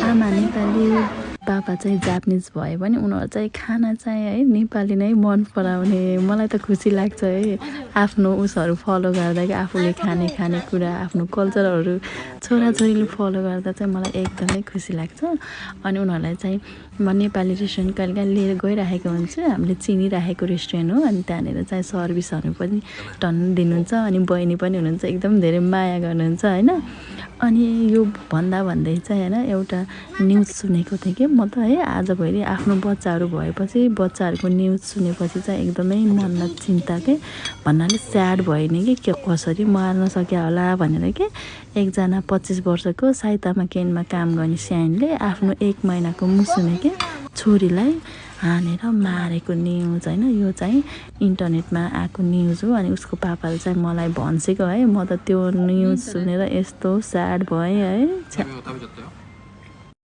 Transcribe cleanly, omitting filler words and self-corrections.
आमा नेपाली पापा चाहिँ जापानिज भए पनि उनीहरू चाहिँ खाना चाहिँ है नेपाली नै मन पराउने। मलाई त खुसी लाग्छ है आफ्नो उसहरू फलो गर्दा कि आफूले खाने कुरा आफ्नो कल्चरहरू छोराछोरीले फलो गर्दा चाहिँ मलाई एकदमै खुसी लाग्छ। अनि उनीहरूलाई चाहिँ म नेपाली रेस्टुरेन्ट कहिलेकाहीँ लिएर गइराखेको हुन्छु। हामीले चिनिराखेको रेस्टुरेन्ट हो अनि त्यहाँनिर चाहिँ सर्भिसहरू पनि टन्न दिनुहुन्छ। अनि बहिनी पनि हुनुहुन्छ एकदम धेरै माया गर्नुहुन्छ होइन। अनि यो भन्दै चाहिँ होइन एउटा न्युज सुनेको थिएँ कि म त है आजभोलि आफ्नो बच्चाहरू भएपछि बच्चाहरूको न्युज सुनेपछि चाहिँ एकदमै मनमा चिन्ता के भन्नाले स्याड भयो नि कि कसरी मार्न सक्यो होला भनेर कि एकजना 25 वर्षको साइतामा केनमा काम गर्ने स्यानले आफ्नो 1 महिनाको मुसुमे के छोरीलाई हानेर मारेको न्युज होइन। यो चाहिँ इन्टरनेटमा आएको न्युज हो। अनि उसको पापाले चाहिँ मलाई भन्छेको है। म त त्यो न्युज सुनेर यस्तो स्याड भएँ है।